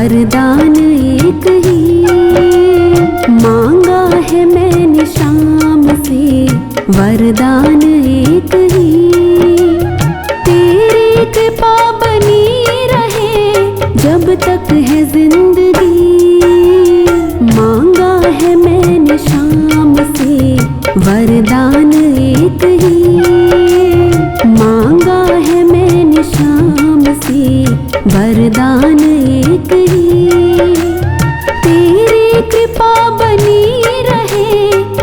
वरदान एक ही मांगा है मैंने शाम से, वरदान एक ही तेरी कृपा बनी रहे जब तक है जिंदगी। मांगा है मैंने शाम से वरदान एक ही, मांगा है मैंने शाम से वरदान एक ही तेरी कृपा बनी रहे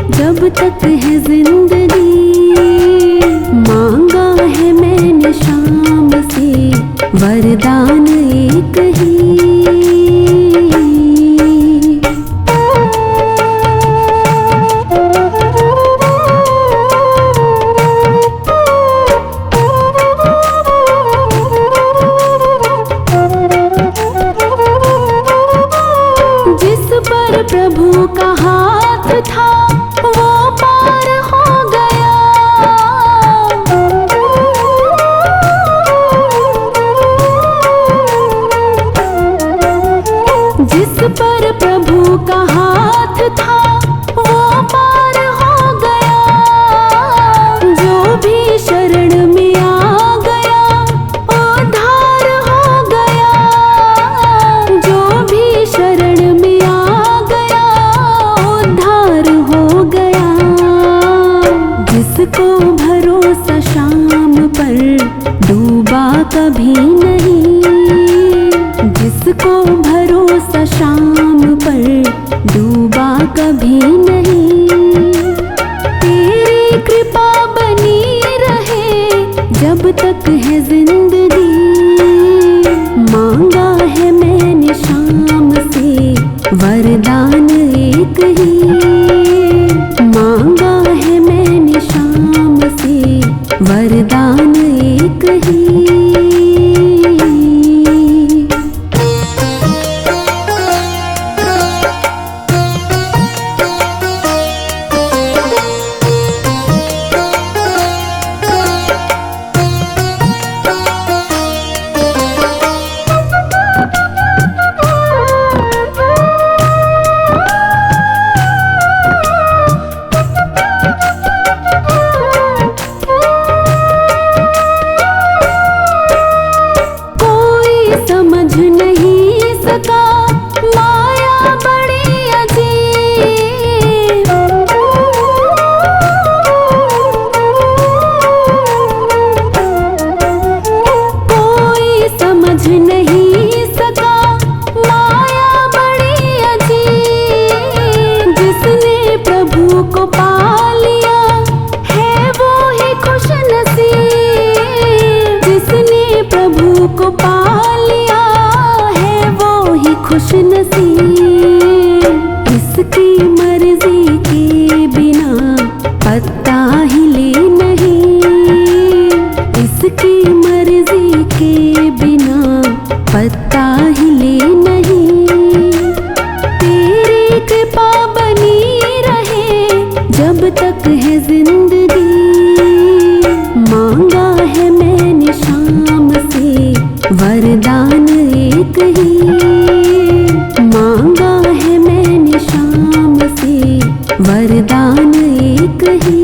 जब तक है जिंदगी। मांगा है मैंने शाम से वरदान एक ही। प्रभु का हाथ था वो पार हो गया, जिस पर प्रभु का हाथ था वो पार हो गया। जो भी शरण में आ गया उद्धार हो गया, जो भी शरण में जिसको भरोसा शाम पर डूबा कभी नहीं, जिसको भरोसा शाम पर डूबा कभी नहीं। तेरी कृपा बनी रहे जब तक है जिंदगी। मांगा है मैंने शाम से वरदान एक ही, मांगा है मैंने शाम से वरदान एक ही। समझ नहीं सका माया बड़ी अजीब, कोई समझ नहीं सका माया बड़ी अजीब। जिसने प्रभु को पा लिया है वो ही खुश नसीब, जिसने प्रभु को पा खुश नसीब। इसकी मर्जी के बिना पत्ता हिले नहीं, इसकी मर्जी के बिना पत्ता हिले नहीं। तेरी कृपा बनी रहे जब तक है जिंदगी। मांगा है मैंने शाम से वरदान एक ही, मांगा है मैंने शाम से वरदान एक ही।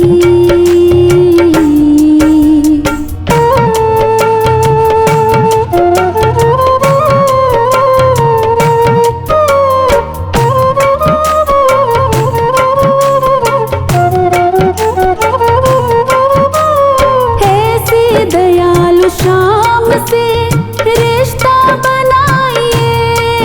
ऐसे दयालु शाम से रिश्ता बनाइए,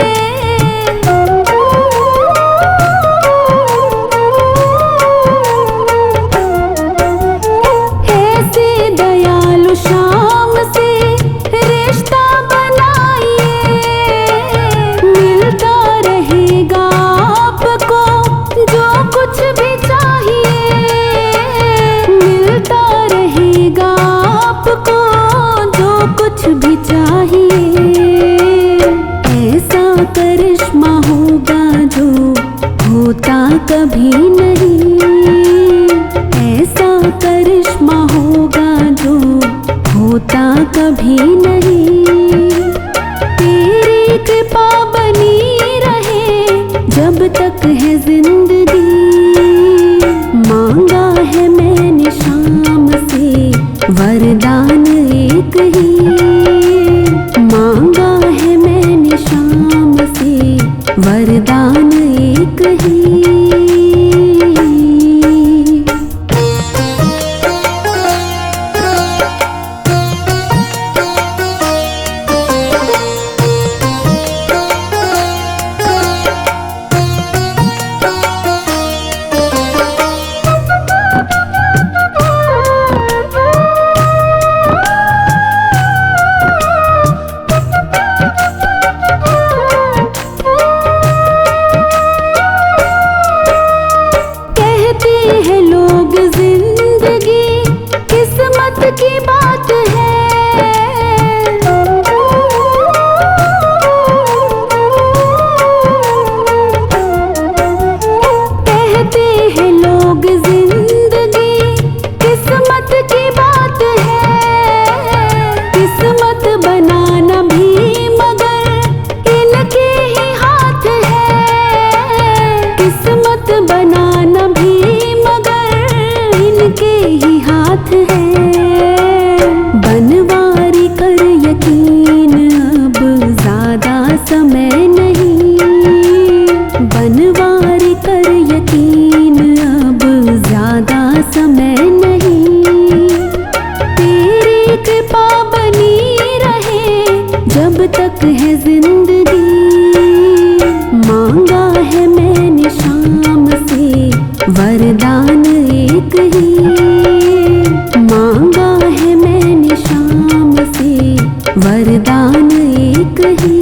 जब तक है जिंदगी मांगा है मैंने शाम से वरदान एक ही, मांगा है मैंने शाम से वरदान एक ही।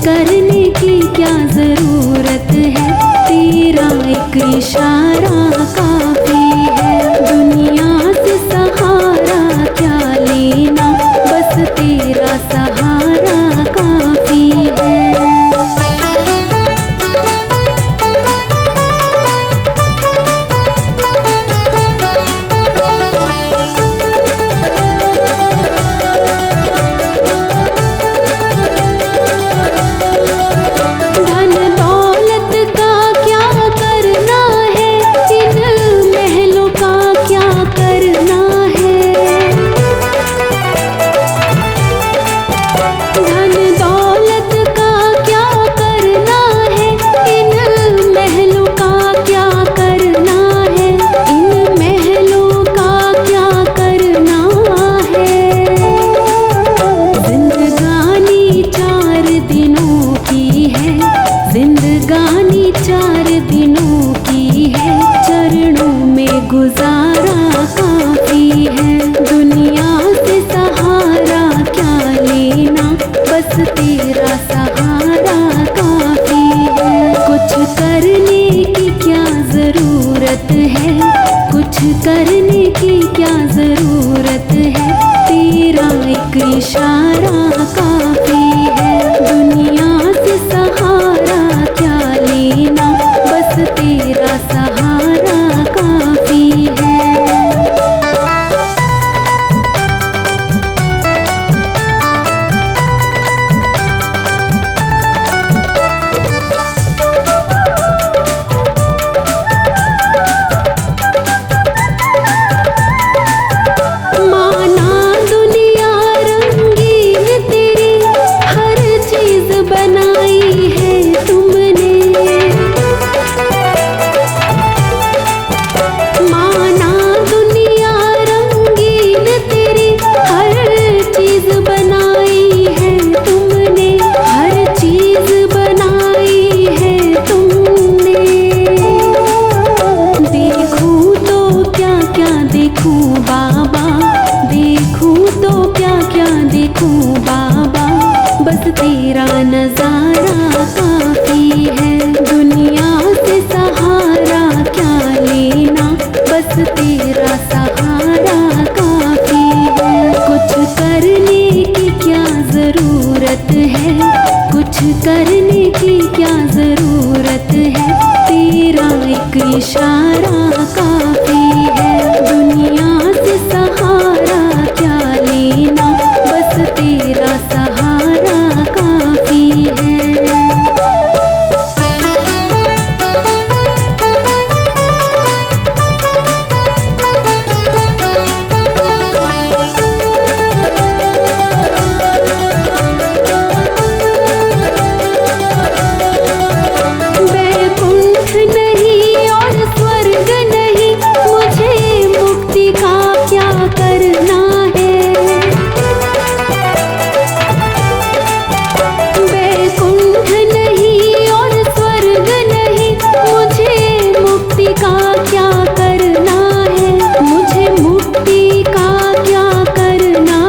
करने की क्या जरूरत है, तेरा एक इशारा काफी है। दुनिया से सहारा क्या लेना, बस तेरा सहारा काफी है। जिंदगानी 4 दिनों की है, चरणों में गुजारा काफी है। दुनिया से सहारा क्या लेना, बस तेरा सहारा काफी है। कुछ करने की क्या जरूरत है, कुछ करने की क्या जरूरत है, तेरा एक इशारा काफी है। दुनिया से सहारा क्या लेना, बस तेरा सहारा काफी है। तेरा नजारा काफी है। दुनिया से सहारा क्या लेना, बस तेरा सहारा काफी है। कुछ करने की क्या जरूरत है, कुछ करने की क्या जरूरत है, तेरा एक इशारा काफी है। दुनिया से सहारा क्या लेना, बस तेरा सहारा काफी है। वैकुंठ नहीं और स्वर्ग नहीं, मुझे मुक्ति का क्या करना है। वैकुंठ नहीं और स्वर्ग नहीं, मुझे मुक्ति का क्या करना है, मुझे मुक्ति का क्या करना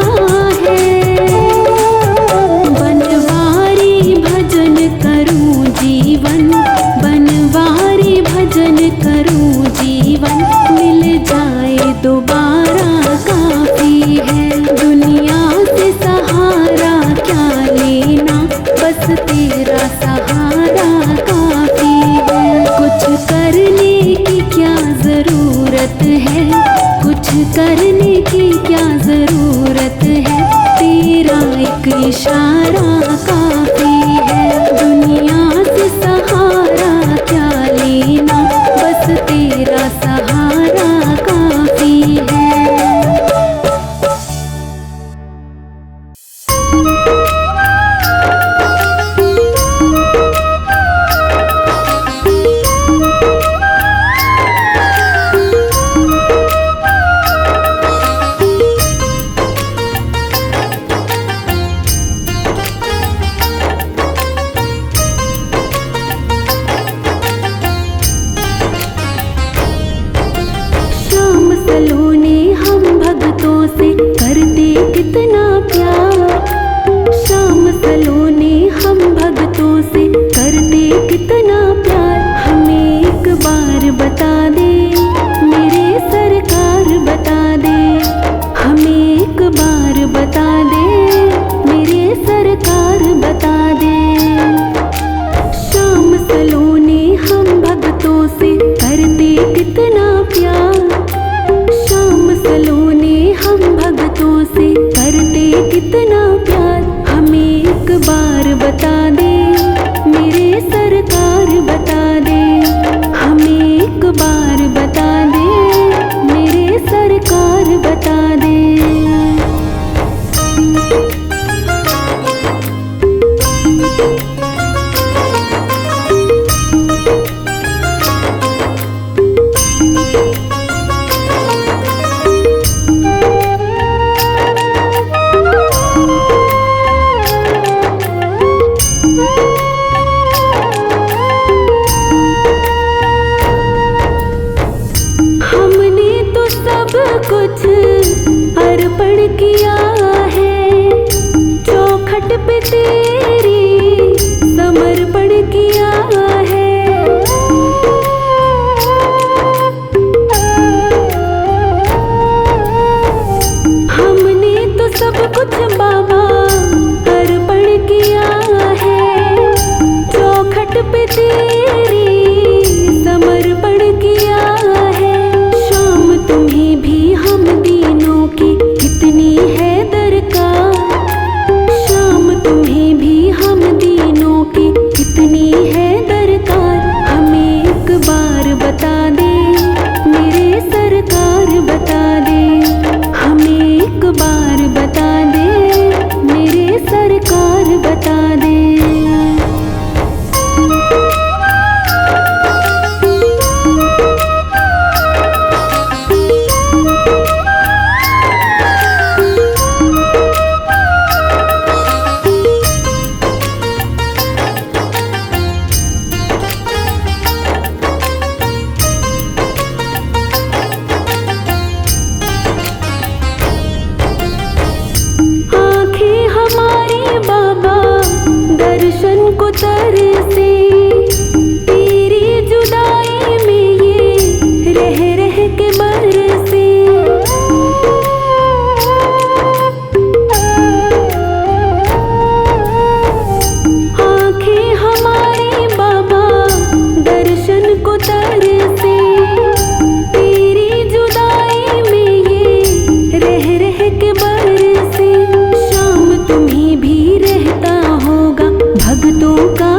है। बनवारी भजन करूं जीवन, बनवारी भजन करूं जीवन, मिल जाए दोबारा काफी है। दुनिया से सहारा क्या लेना, बस तेरा सहारा काफी है। कुछ करने की क्या जरूरत है, कुछ करने की क्या जरूरत है, तेरा एक इशारा काफी है। दुनिया से सहारा क्या लेना, बस तेरा सहारा काफी है। पे तेरी समर्पण किया है। हमने तो सब कुछ बाबा अर्पण किया है। चौखट पे तेरी समर्पण किया है। शाम तुम्हें भी हम दीनों की कितनी है दरकार। शाम तुम्हें भी हम दीनों की कितनी है दरकार। हमें एक बार बता दे मेरे सरकार, बता दे। हमें एक बार बता दे मेरे सरकार, बता दे। आँखें हमारी बाबा दर्शन को तरसे। तेरी जुदाई में ये रह रह के बरसे। आँखें हमारी बाबा दर्शन को तरसे। तेरी जुदाई में ये रह रह के बरसे। शाम तुम्हें भी रहता होगा भक्तों का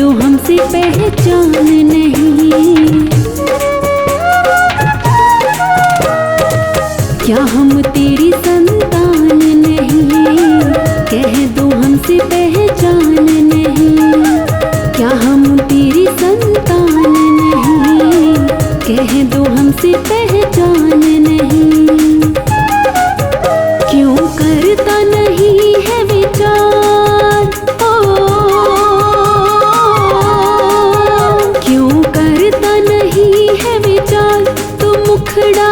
दो हमसे पहचान नहीं। क्या हम तेरी संतान नहीं? कह दो हमसे पहचान नहीं। क्या हम तेरी संतान नहीं? कह दो हमसे पहचान नहीं। क्यों करता नहीं है विचार? क्यों करता नहीं है विचार? तू मुखड़ा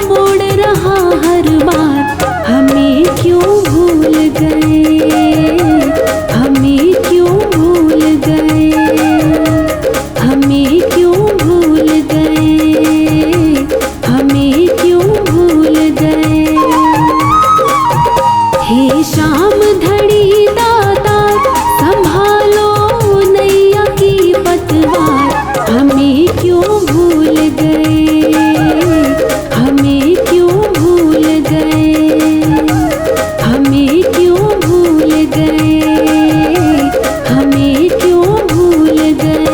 मोड़ रहा हर बार। हमें क्यों भूल गए? हमें क्यों भूल गए? हमें क्यों भूल गए? हमें क्यों भूल गए? हे शाम धड़ी दातार, संभालो नैया की पतवार। हमें क्यों भूल गए? हमें क्यों भूल गए? हमें क्यों भूल गए? हमें क्यों भूल गए?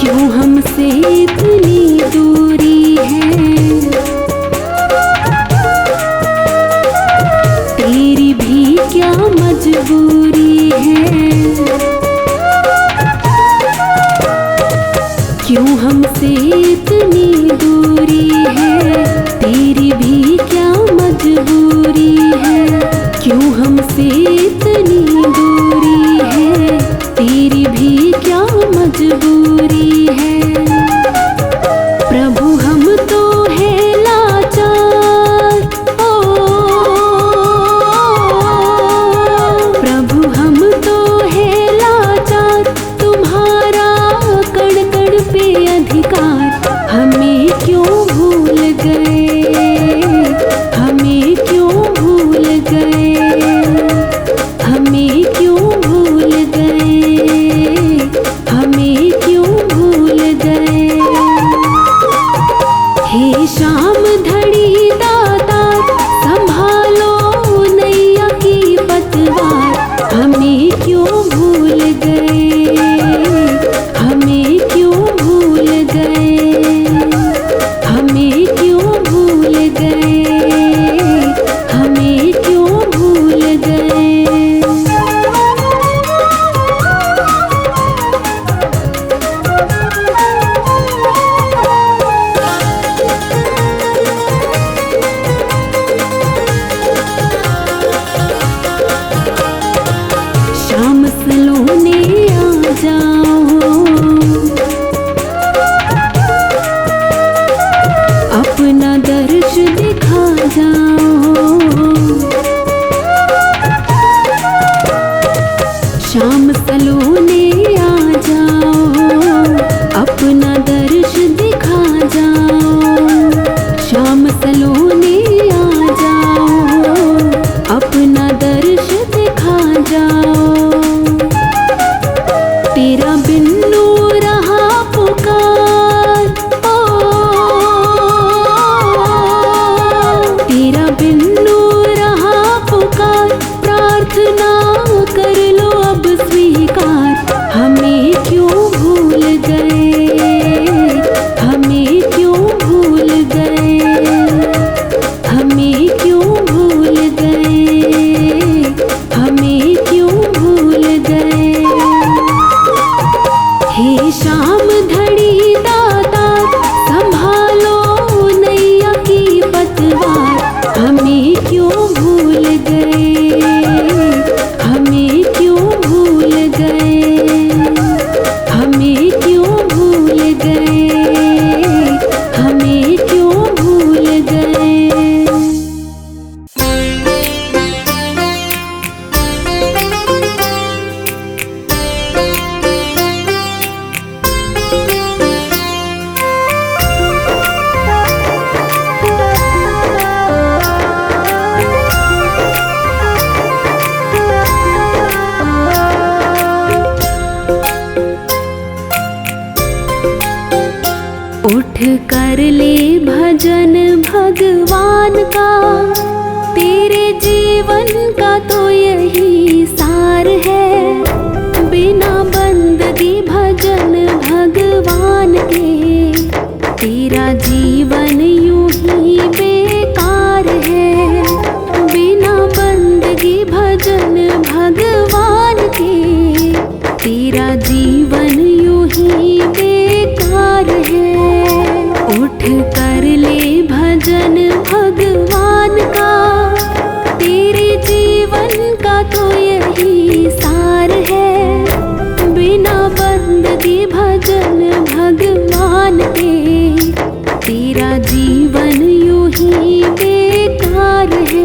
क्यों हमसे इतनी दूरी है? तेरी भी क्या मजबूरी है? क्यों हमसे इतनी दूरी है? तेरी भी क्या मजबूरी है? क्यों हमसे इतनी दूरी है? तेरी भी क्या मजबूरी है? प्रभु हम तो है लाचार। प्रभु हम तो है लाचार, तुम्हारा कण कण पे अधिकार। हमें क्यों भूल गए? हमें क्यों भूल गए? हमें क्यों भूल गए? हमें क्यों भूल गए? हे शाम धड़ी दातार, संभालो नैया की पतवार। हमें क्यों भूल गए? हमें क्यों भूल गए? हमें क्यों भूल गए? हमें क्यों भूल गए? शाम सलोने आ जाओ, अपना दर्श दिखा जाओ। शाम सलोने आ जाओ, अपना दर्श दिखा जाओ। शाम सलोने आ जाओ, अपना दर्श दिखा जाओ। तेरा बिन्नू रहा पुकार, तेरा बिन्नू रहा पुकार। प्रार्थना कर लो अब स्वीकार। हमें क्यों उठ कर ले भजन भगवान का, तेरे जीवन का तो यही सार है। बिना बंदगी भजन भगवान के, तेरा जीवन यूं ही बेकार है। बिना बंदगी भजन भगवान के, तेरा जीवन यूं ही बेकार है। उठ कर ले भजन भगवान का, तेरे जीवन का तो यही सार है। बिना बंदगी भजन भगवान के, तेरा जीवन यूं ही बेकार है।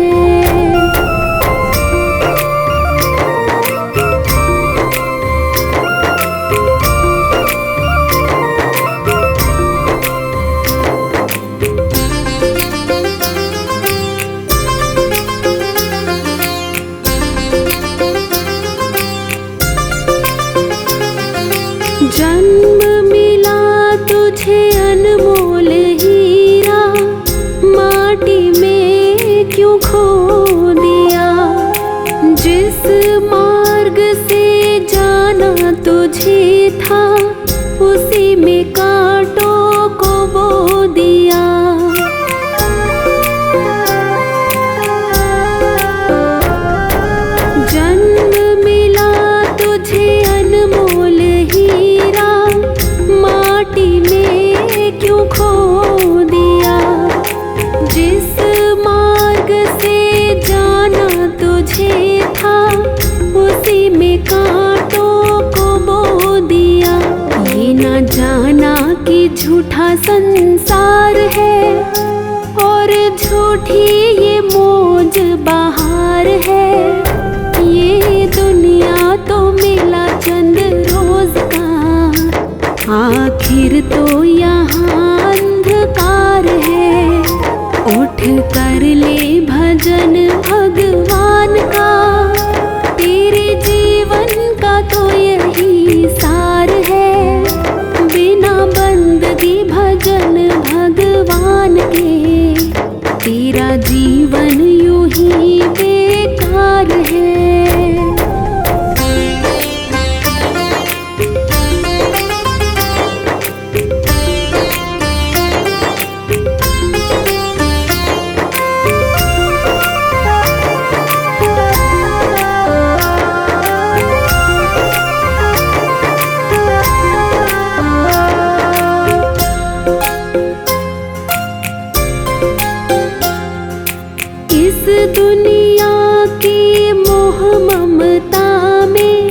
जन्म मिला तुझे अनमोल हीरा, माटी में क्यों खो दिया। जिस मार्ग से जाना तुझे था, उसी में कांटों को बो दिया। जन्म मिला तुझे अनमोल हीरा, माटी में क्यों खो दिया। जिस मार्ग से जाना तुझे था, उसी में कांटों को बो दिया। ये ना जाना कि झूठा संसार है, और झूठी ये मौज बहार है। ये दुनिया तो मिला चंद रोज का, आखिर तो यहाँ अंधकार है। उठ कर ले भजन भगवान का, तेरे जीवन का तो यही सार है। बिना बंदगी भजन भगवान के, तेरा जीवन यूं ही बेकार है। इस दुनिया की मोह ममता में,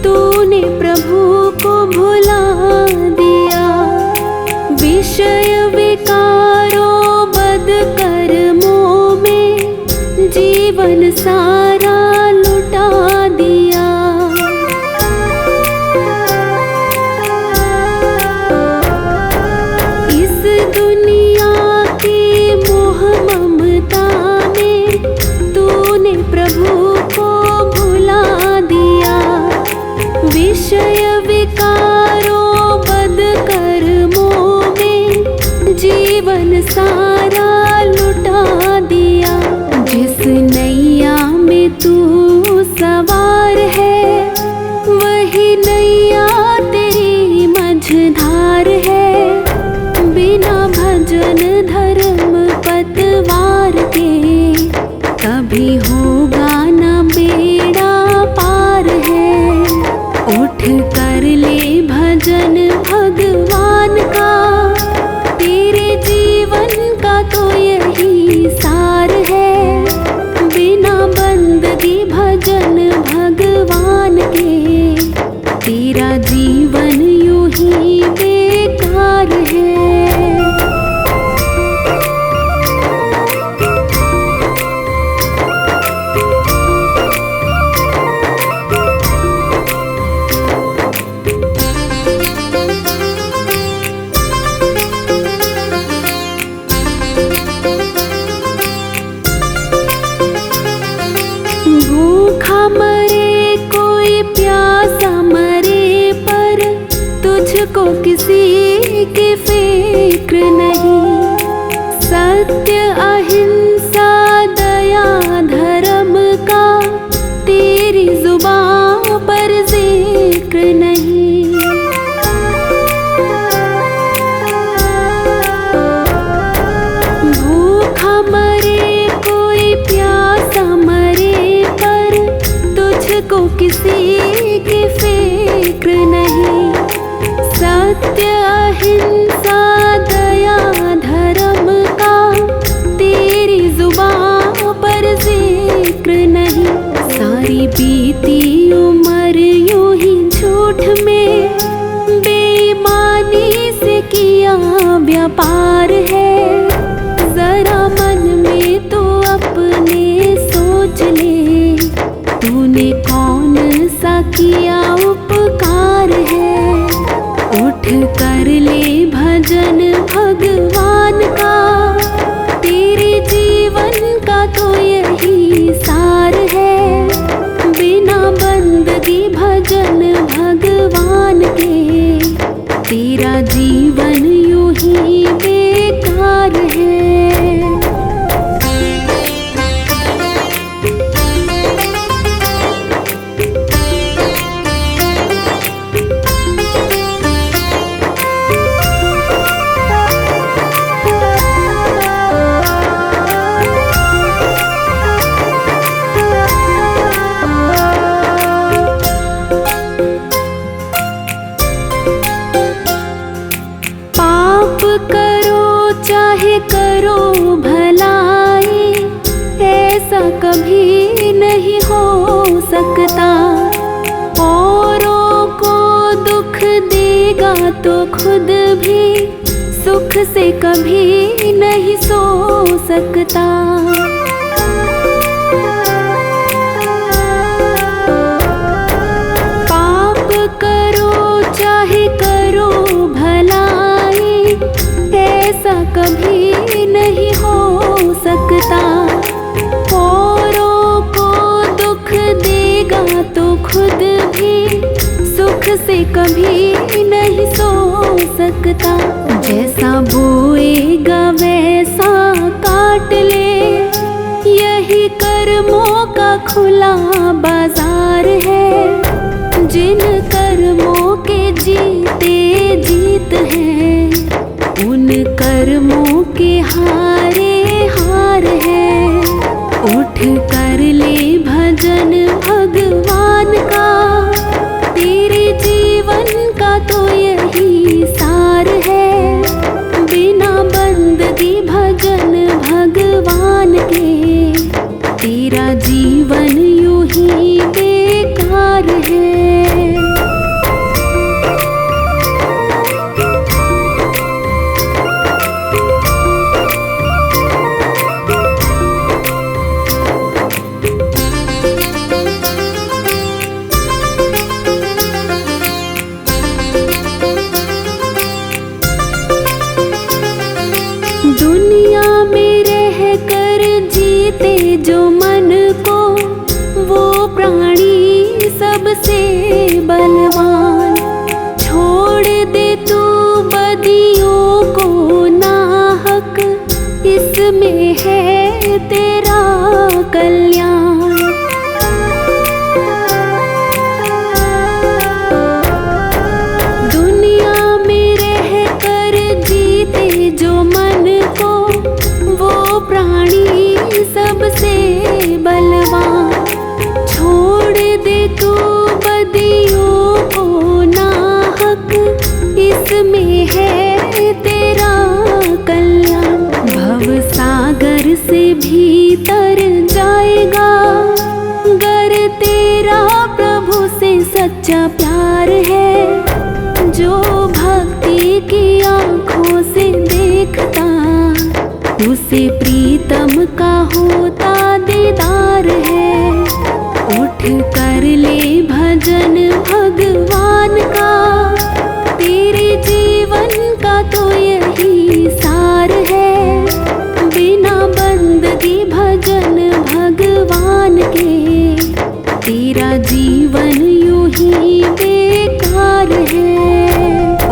तूने प्रभु को भुला दिया। विषय विकारों बद कर्मों में, जीवन सारा लुटा दिया। इस दुनिया की मोह ममता में, तूने प्रभु को भुला दिया। विषय विकारों बद कर्मों में, जीवन सारा लुटा दिया। जिस नैया में किसी की फिक्र नहीं। सत्य अहिंसा दया धर्म का तेरी जुबां पर जिक्र नहीं। सारी बीती उम्र यूं ही झूठ में बेईमानी से किया व्यापार है। जरा मन में तो अपने सोच ले, तूने कौन सा किया उपकार है। उठ कर ले भजन भगवान का, तेरे जीवन का तो यही सार है। बिना बंदगी भजन भगवान के, तेरा जीवन यूं ही बेकार है। कभी नहीं हो सकता। औरों को दुख देगा तो खुद भी सुख से कभी नहीं सो सकता। पाप करो चाहे करो भलाई, ऐसा कभी नहीं हो सकता। औरों को दुख देगा तो खुद भी सुख से कभी नहीं सो सकता। जैसा बोएगा वैसा काट ले, यही कर्मों का खुला बाजार है। जिन कर्मों के जीते जीत हैं, उन कर्मों के हारे हार है। उठ कर ले भजन भगवान का, तेरे जीवन का तो यही सार है। बिना बंदगी भजन भगवान के, तेरा जीवन यूं ही बेकार है। दुनिया में रह कर जीते जो मन को, वो प्राणी सबसे बलवान। छोड़ दे तू बदियों को नाहक, इसमें है तेरा कल्याण। दुनिया में रह कर जीते जो मन को, वो प्राणी सबसे बलवान। छोड़ दे तू बदियों को नाहक, इसमें है तेरा कल्याण। भव सागर से भीतर जाएगा, गर तेरा प्रभु से सच्चा प्यार है। जो भक्ति की आँखों से देखता, उसे प्रीतम का होता दीदार है। उठ कर ले भजन भगवान का, तेरे जीवन का तो यही सार है। बिना बंदगी भजन भगवान के, तेरा जीवन यूं ही बेकार है।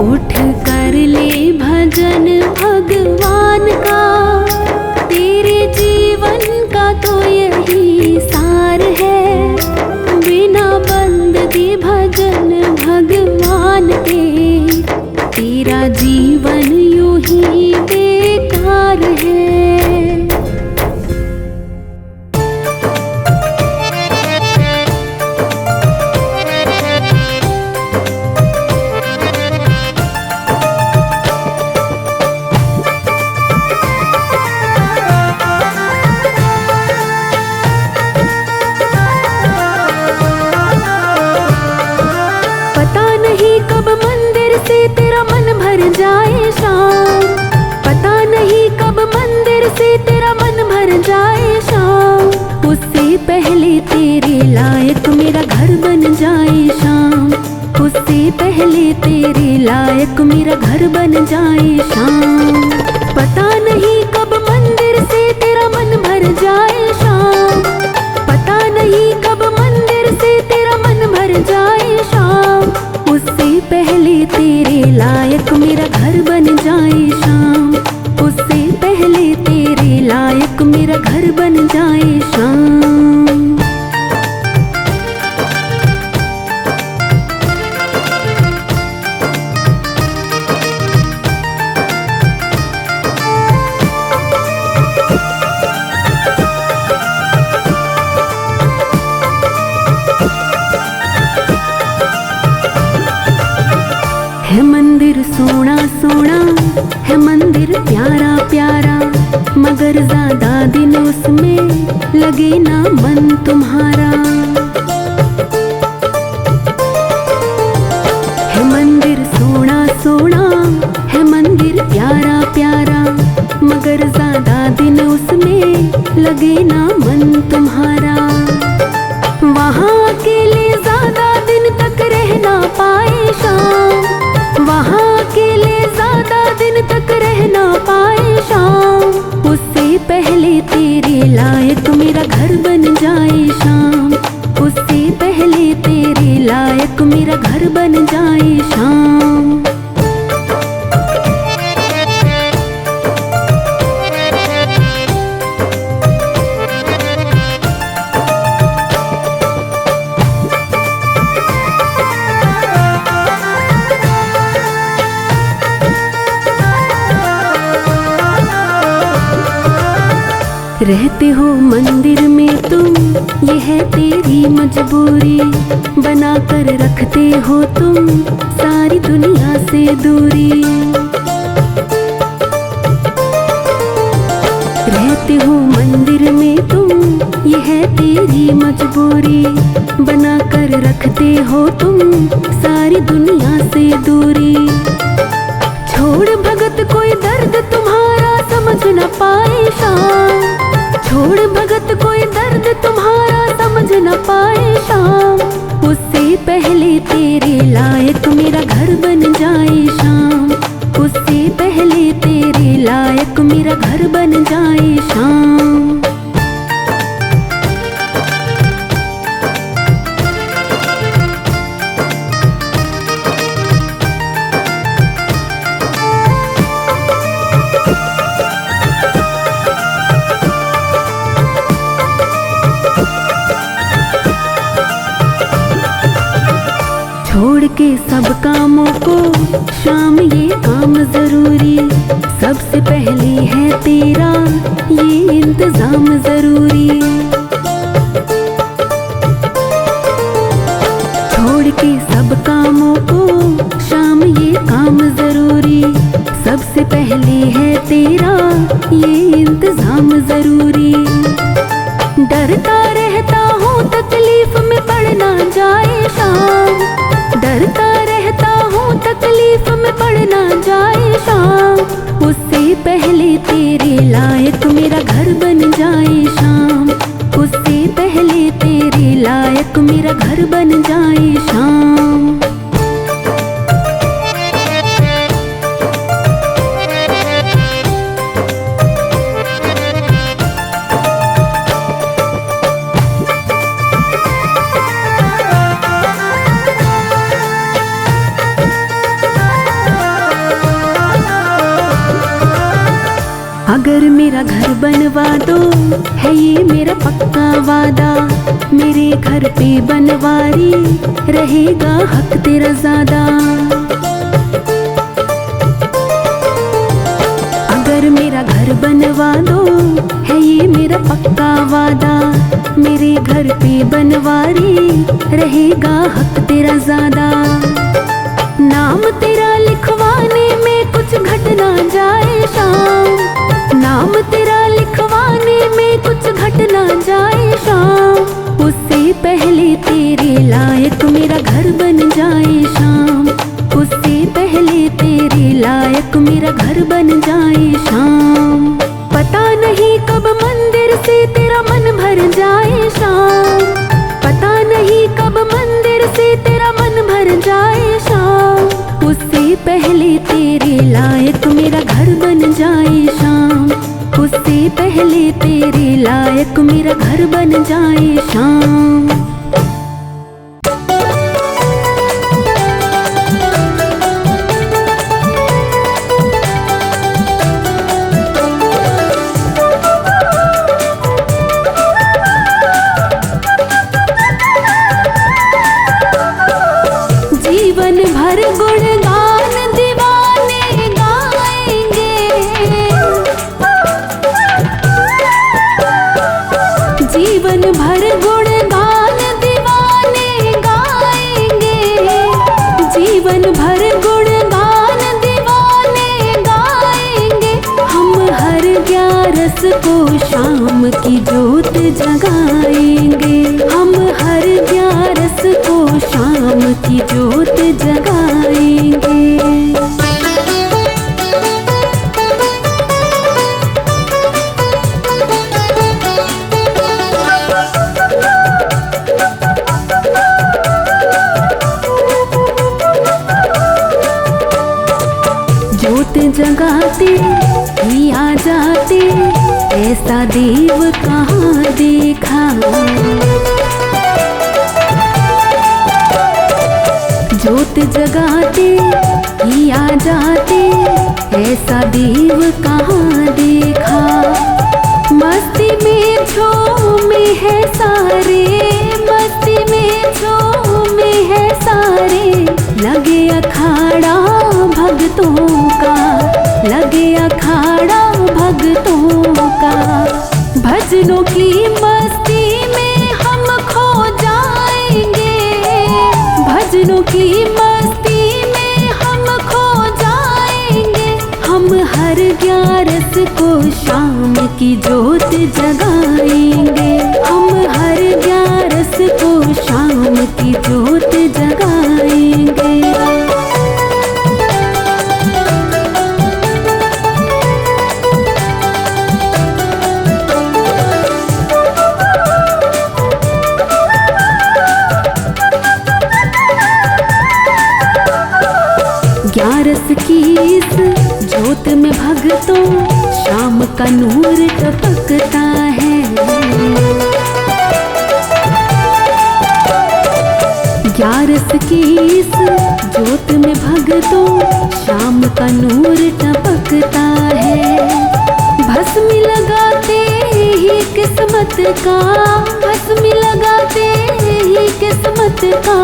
उठ कर ले भजन भगवान का, तेरे जीवन का तो यही सार है। बिना बंदगी भजन भगवान के, तेरा जीवन यूं ही बेकार है। से तेरा मन भर जाए शाम, उससे पहले तेरे लायक मेरा घर बन जाए शाम, उससे पहले तेरे लायक मेरा घर बन जाए शाम। पता नहीं कब मंदिर से तेरा मन भर जाए शाम, पता नहीं कब मंदिर से तेरा मन भर जाए शाम, उससे पहले तेरे लायक मेरा घर बन जाए शाम, उससे पहले तेरे लायक मेरा घर बन जाए शाम। है मंदिर सोना सोना, है मंदिर प्यारा प्यारा, मगर ज्यादा दिन उसमें लगे ना मन तुम्हारा। है मंदिर सोना सोना, है मंदिर प्यारा प्यारा, मगर ज्यादा दिन उसमें लगे ना मन तुम्हारा। वहाँ अकेले ज्यादा दिन तक रह ना पाए शाम, वहाँ अकेले ज्यादा दिन तक रह ना पाए शाम, उससे पहले तेरे लायक मेरा घर बन जाए शाम, उससे पहले तेरे लायक मेरा घर बन जाए शाम। रहते हो मंदिर में तुम, ये है तेरी मजबूरी, बना कर रखते हो तुम सारी दुनिया से दूरी। रहते हो मंदिर में तुम, ये है तेरी मजबूरी, बना कर रखते हो तुम सारी दुनिया से दूरी। छोड़ भगत कोई दर्द तुम्हारा समझ न पाए शाम, छोड़ भगत कोई दर्द तुम्हारा समझ न पाए शाम, उससे पहले तेरे लायक मेरा घर बन जाए शाम, उससे पहले तेरे लायक मेरा घर बन जाए शाम। छोड़ के सब कामों को शाम ये काम जरूरी, सबसे पहले है तेरा ये इंतजाम जरूरी। छोड़ के सब कामों को शाम ये काम जरूरी, सबसे पहले है तेरा ये इंतजाम जरूरी। डरता रहता हूँ तकलीफ में पड़ ना जाए शाम, डरता रहता हूँ तकलीफ में पड़ ना जाए शाम, उससे पहले तेरे लायक मेरा घर बन जाए शाम, उससे पहले तेरे लायक मेरा घर बन जाए शाम। अगर मेरा घर बनवा दो, है ये मेरा पक्का वादा, मेरे घर पे बनवारी रहेगा हक तेरा ज्यादा। अगर मेरा घर बनवा दो, है ये मेरा पक्का वादा, मेरे घर पे बनवारी रहेगा हक तेरा ज्यादा। नाम तेरा लिखवाने में कुछ घट ना जाए शाम, नाम तेरा लिखवाने में कुछ घट ना जाए शाम, उससे पहले तेरे लायक मेरा घर बन जाए शाम, उससे पहले तेरे लायक मेरा घर बन जाए शाम। पता नहीं जाए शाम, उससे पहले तेरे लायक मेरा घर बन जाए शाम। जीवन भर गुणगान दीवाने गाएंगे, जीवन भर गुणगान दीवाने गाएंगे, जीवन भर गुणगान दीवाने गाएंगे। हम हर 11 को शाम की जोत जगाएंगे, हम हर 11 को शाम की जोत जगाएंगे। जोत जगाते ही आ जाते, ऐसा देव कहाँ देखा। जोत जगाते ही आ जाते, ऐसा देव कहाँ देखा। मस्ती में झूमे है सारे, मस्ती में झूमे है सारे। लगे अखाड़ा भक्तों का, लगे अखाड़ा भक्तों का। भजनों की मस्ती में हम खो जाएंगे, भजनों की मस्ती में हम खो जाएंगे। हम हर 11 को शाम की जोत जगाएंगे, हम हर 11 को शाम की जोत जगाएंगे। ग्यारस की इस जोत में भक्तों शाम का नूर टपकता है। ग्यारस की इस जोत में भक्तों शाम का नूर टपकता है। भस्म लगाते ही किस्मत का, भस्म लगाते ही किस्मत का।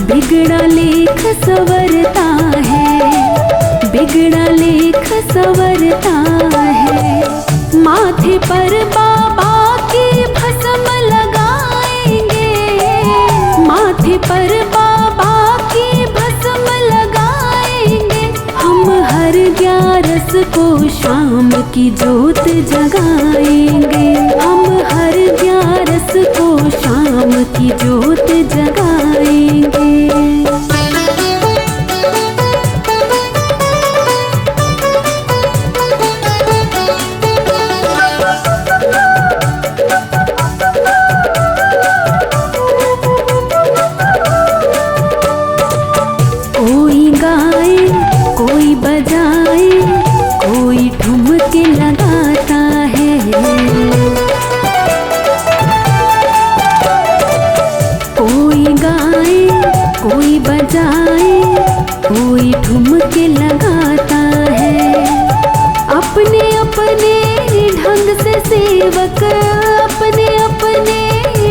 बिगड़ा लेख संवरता है, बिगड़ा लेख संवरता है। माथे पर बाबा की भस्म लगाएंगे, माथे पर बाबा की भस्म लगाएंगे। हम हर 11 को शाम की जोत जगाएंगे, हम हर 11 को शाम की जोत जगाएंगे। कोई गाए, कोई बजाए, कोई ठुमके लगाता है। कोई गाए, कोई बजाए, कोई ठुमके लगाता है। अपने अपने ढंग से सेवक, अपने अपने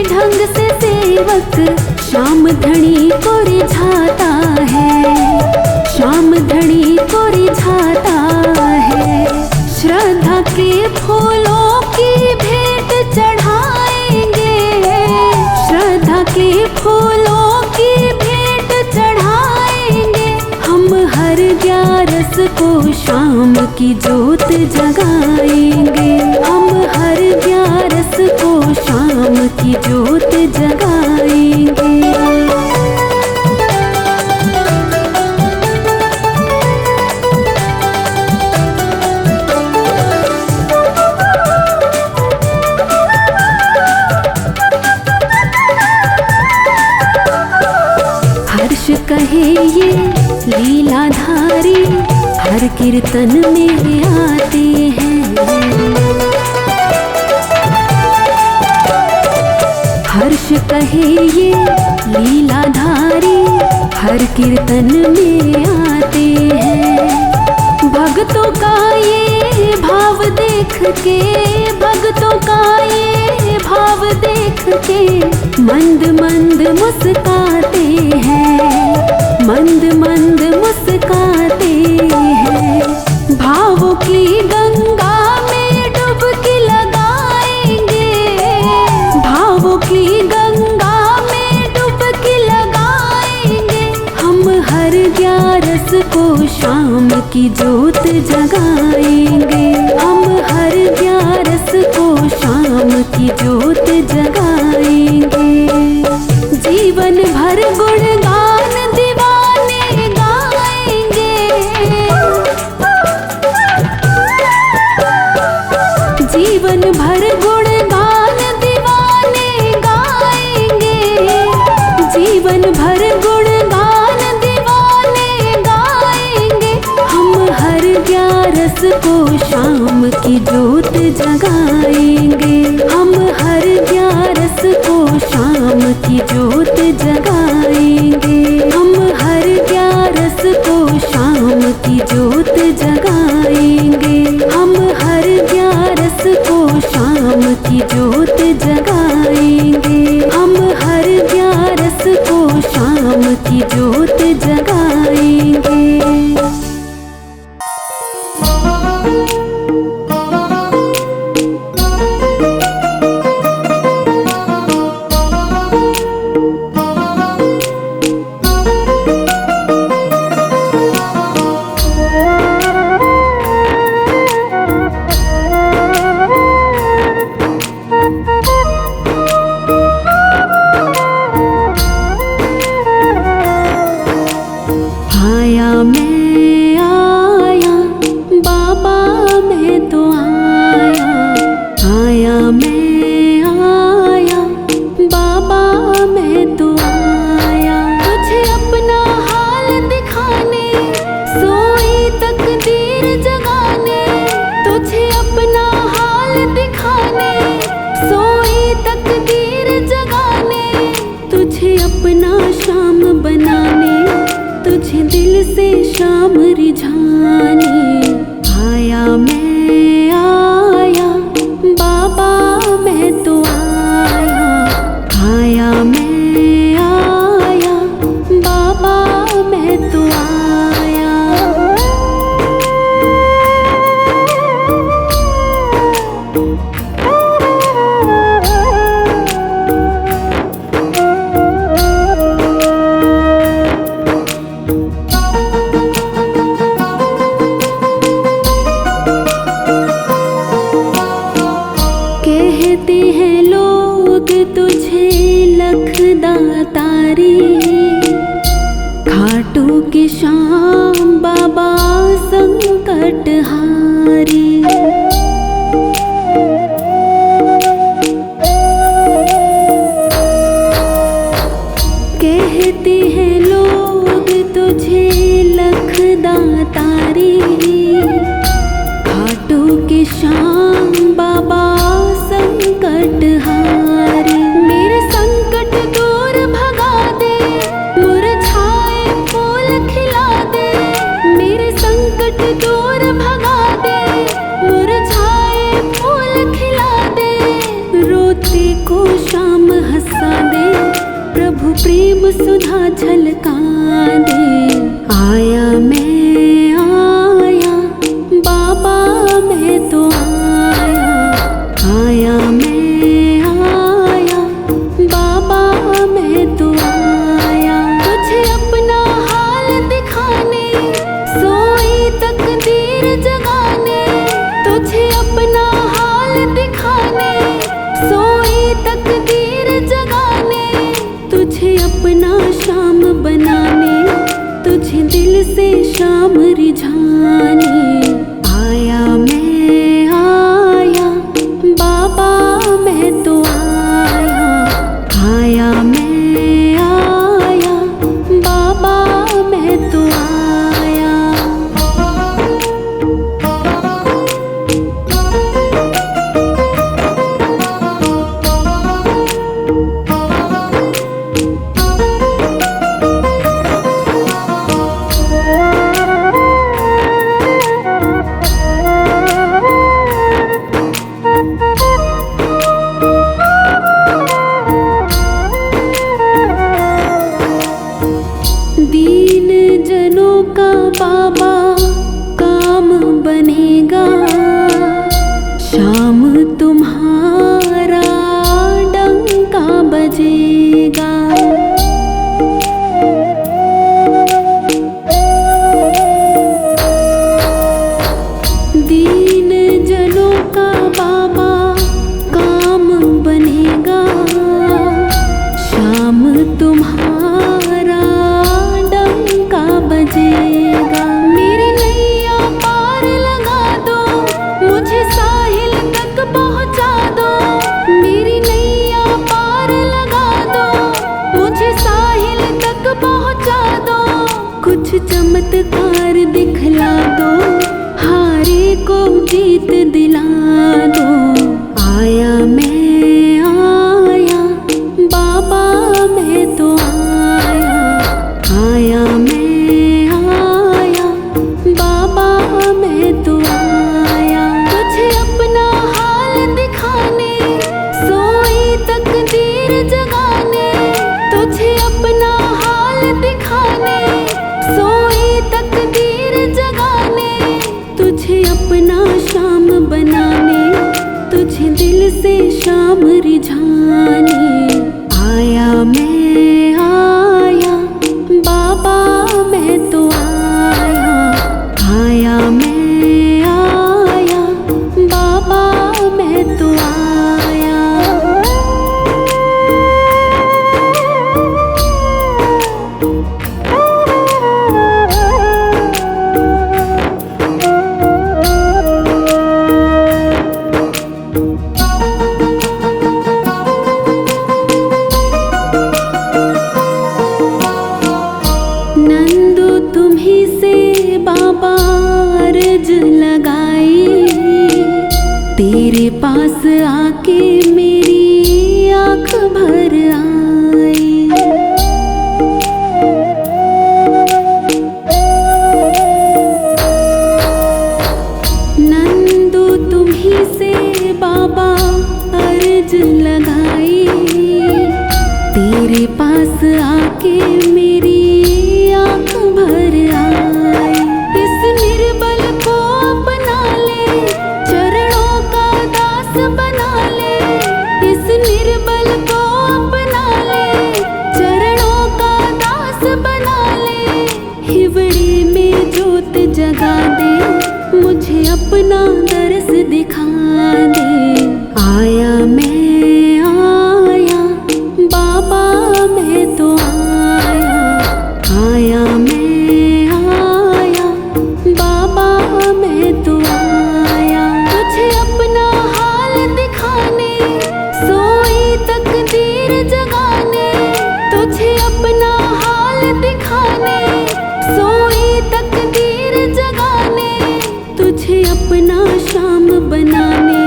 ढंग से सेवक शाम धनी को रिझाता है, शाम धनी को रिझाता है। श्रद्धा के फूलों की भेंट चढ़ाएंगे, श्रद्धा के फूलों की भेंट चढ़ाएंगे। हम हर 11 को शाम की जोत जगाएंगे, हम हर 11 को शाम की जोत जगाएंगे। कहे ये लीलाधारी, हर कीर्तन में आते हैं। हर्ष कहे ये लीलाधारी हर कीर्तन में आते हैं। भक्तों का ये भाव देख के, भक्तों का ये भाव देख के मंद मंद मुस्काते हैं, मंद मंद मुस्काते हैं। भावों की गंगा में डुबकी लगाएंगे, भावों की गंगा में डुबकी लगाएंगे। हम हर ग्यारस को शाम की ज्योत जगाएंगे, हम हर ग्यारस को शाम की ज्योत जगाएंगे। जीवन भर गुणगान दीवाने गाएंगे, जीवन भर गुणगान दीवाने गाएंगे, जीवन भर गुणगान दीवाने गाएंगे। हम हर ग्यारस को शाम की ज्योत जगाएंगे, हम हर ग्यारस को शाम की ज्योत जगाएंगे, हम हर ग्यारस को शाम की ज्योत जगाएंगे, हम हर ग्यारस को शाम की ज्योत जगाएंगे, हम हर ग्यारस को शाम की ज्योत जगाएंगे। आया मैं आया बाबा मैं तो आया, आया मैं आया बाबा मैं तो आया। तुझे अपना हाल दिखाने, सोई तकदीर जगाने, तुझे अपना हाल दिखाने, सोई तकदीर जगाने, तुझे अपना शाम बनाने, तुझे दिल से शाम रिझाने। आया मैं आया बाबा मैं तो आया, आया मैं आया बाबा मैं तो आया। कहते हैं लोग तुझे लखदातारी, खाटू की शाम बाबा संकट हारी। कहते हैं लोग तुझे लखदातारी, खाटू की शाम बाबा संकट हारी। मेरे संकट दूर भगा दे, मुरझाए फूल खिला दे, मेरे संकट दूर भगा दे, मुरझाए फूल खिला दे। रोते को शाम हंसा दे, प्रभु प्रेम सुधा झलका दे। आया मैं आया बाबा मैं तो आया, आया मैं आया बाबा मैं तो आया। तुझे अपना हाल दिखाने, सोई तकदीर जगाने, तुझे अपना हाल दिखाने, सोई तकदीर जगाने, तुझे अपना शाम बनाने, तुझे दिल से शाम रिझाने। आया मैं आया बाबा मैं तो आया, आया मैं आया बाबा मैं तो आया। दीन जनों का बाबा काम बनेगा, शाम तुम्हारा डंका बजेगा। दीन जनों का बाबा काम बनेगा, शाम तुम्हारा डंका बजेगा। मेरी नैया पार लगा दो, मुझे साहिल तक पहुँचा दो। मेरी नैया पार लगा दो, मुझे साहिल तक पहुँचा दो। कुछ चमत्कार दिखला दो, हारे को जीत दिला दो। आया मैं आया बाबा, मैं तो आया। आया मैं आया बाबा, मैं तो आया। तुझे अपना हाल दिखाने, सोई तकदीर जगाने। तुझे अपना हाल दिखाने, सोई तकदीर जगाने। तुझे अपना शाम बनाने, तुझे दिल से शाम रिझाने। आया मैं आया बाबा, मैं तो आया। आया मैं आया बाबा, मैं तो आया। नंदू तुम्ही से बाबा अर्ज लगाई, तेरे पास आके मेरी आँख भर आई। नंदू तुम्ही से बाबा अर्ज लगाई, तेरे पास आके मेरी आँख भर आई। इस निर्बल को अपना ले, चरणों का दास बना ले। इस निर्बल को अपना ले, चरणों का दास बना ले। हिवड़े में जोत जगा दे, मुझे अपना दर्श दिखा दे। आया मैं आया बाबा, मैं तो आया। आया मैं आया बाबा, मैं तो आया। तुझे अपना हाल दिखाने, सोई तकदीर जगाने। तुझे अपना हाल दिखाने, सोई तकदीर जगाने। तुझे अपना शाम बनाने,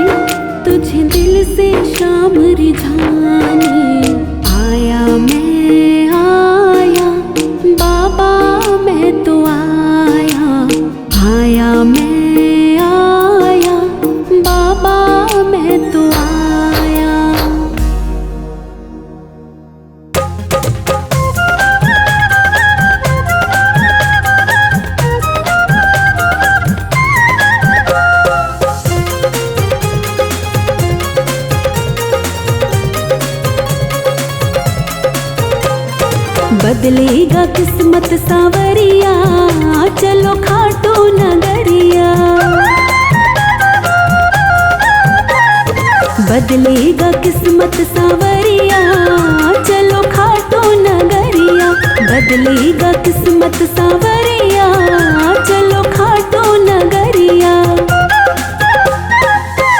तुझे दिल से शाम रिझाने। आया मैं आया बाबा, मैं तो आया। आया मैं आया बाबा, मैं तो आया। बदलेगा किस्मत सावरिया, चलो खाटू नगरिया। बदलेगा किस्मत सावरिया, चलो खाटू नगरिया। बदलेगा किस्मत सावरिया, चलो खाटू नगरिया।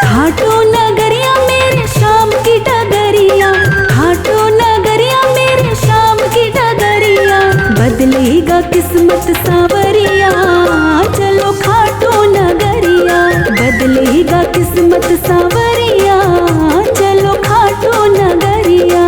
खाटू नगरिया मेरे शाम की डगरिया, खाटू नगरिया मेरे शाम की डगरिया। बदलेगा किस्मत सावरिया, चलो खाटू नगरिया। बदलेगा किस्मत सावरिया, चलो खाटू नगरिया।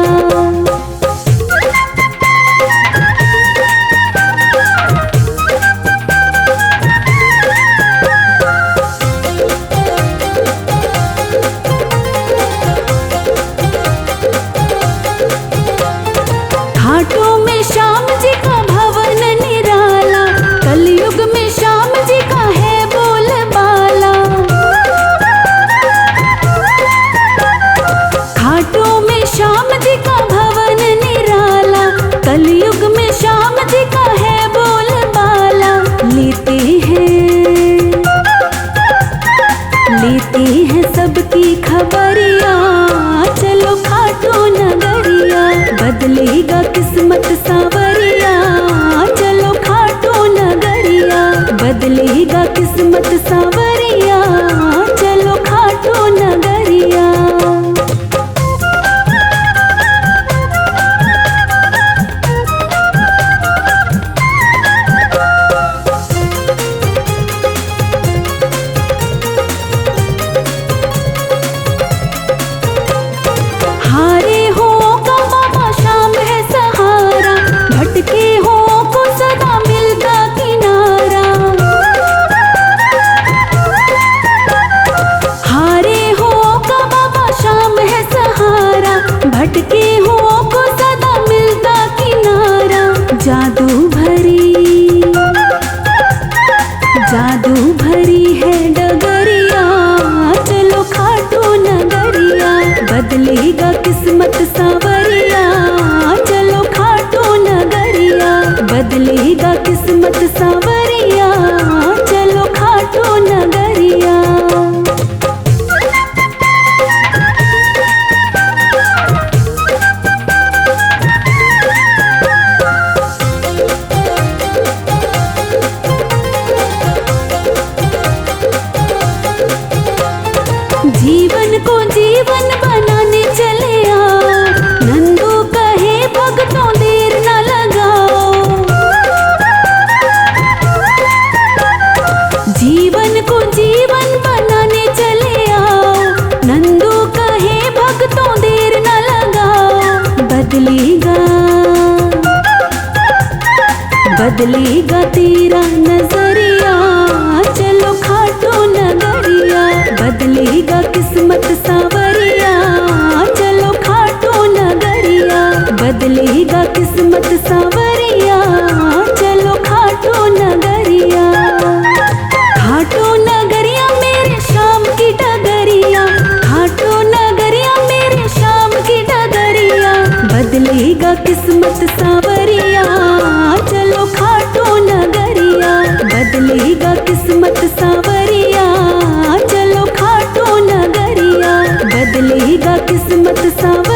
घाटों में श्याम जी का भवन बदलेगा किस्मत सांवरिया, चलो खाटू नगरिया। जीवन को जीवन बनाने चले आओ, नंदू कहे भक्तों देर न लगाओ। जीवन को जीवन बनाने चले आओ, नंदू कहे भक्तों देर न लगाओ। बदलेगा तेरा नजरिया, चलो खाटू नगरिया। बदलेगा किस्मत सांवरिया, चलो खाटू नगरिया। बदलेगा किस्मत सांवरिया, चलो खाटू नगरिया। खाटू नगरिया मेरे शाम की डगरिया, खाटू नगरिया मेरे शाम की डगरिया। बदलेगा किस्मत सांवरिया, चलो खाटू नगरिया। बदलेगा किस्मत सांवरिया, चलो खाटू नगरिया। बदलेगा किस्मत सांवरिया।